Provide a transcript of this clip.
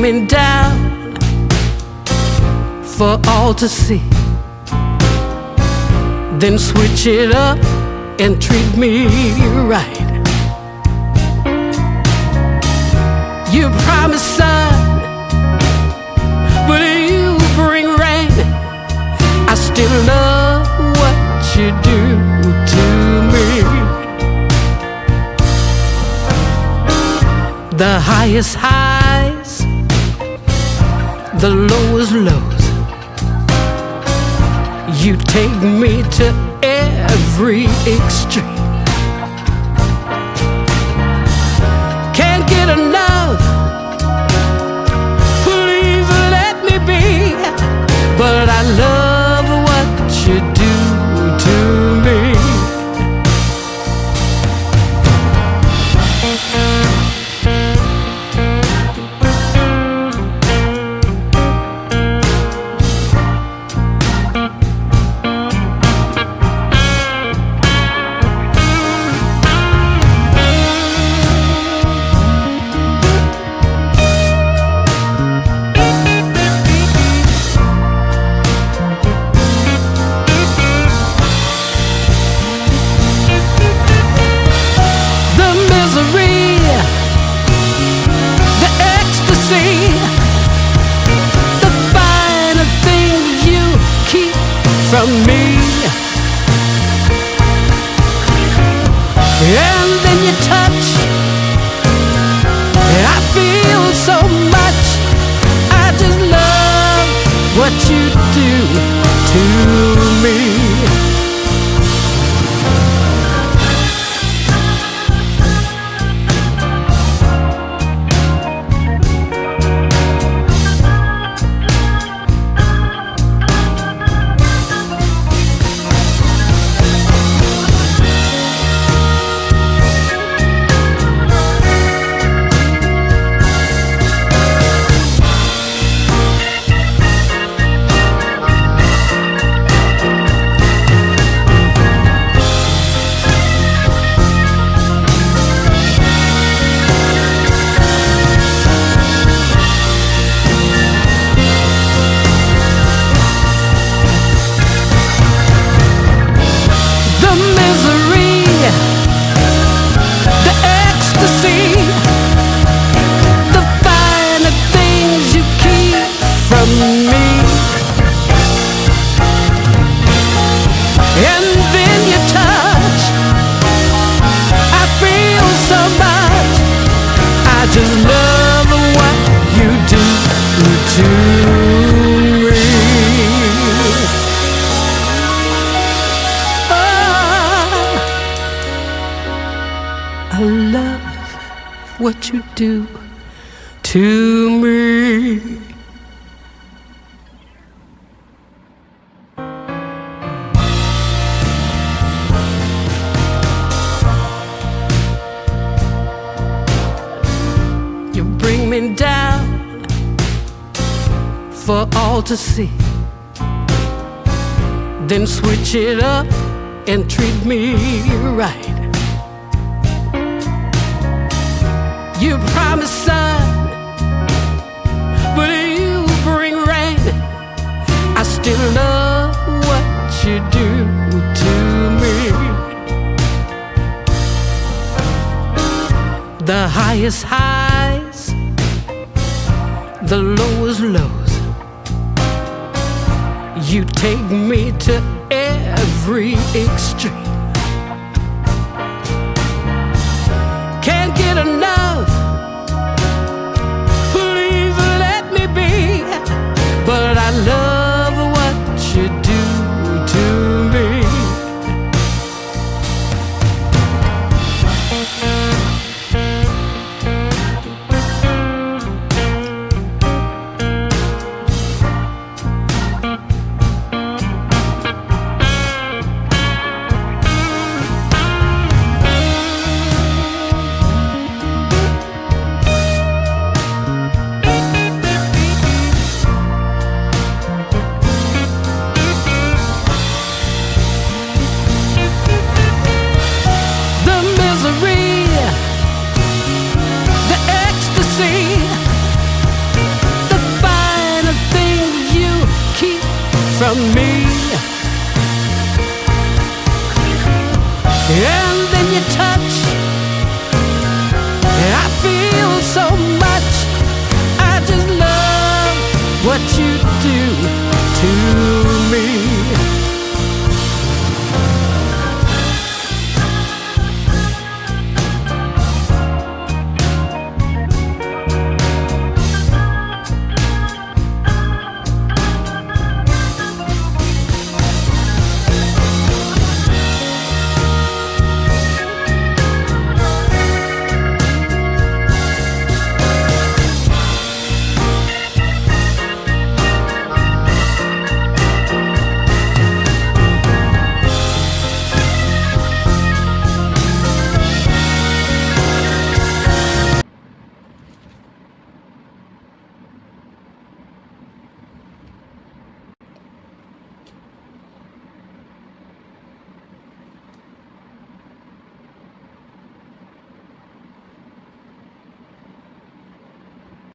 me down for all to see, then switch it up and treat me right. You promised sun, but you bring rain. I still love what you do to me. The highest highs, the lowest lows. You take me to every extreme. Can't get enough, please let me be. But I love what you do to me. From me, and then you touch, I feel so much. I just love what you do to me. Just love what you do to me. Oh, I love what you do to me. Bring me down for all to see, then switch it up and treat me right. You promised sun, but you bring rain. I still love what you do to me. The highest highs, the lowest lows. You take me to every extreme. Can't get enough, please let me be. But I love what you do to me. to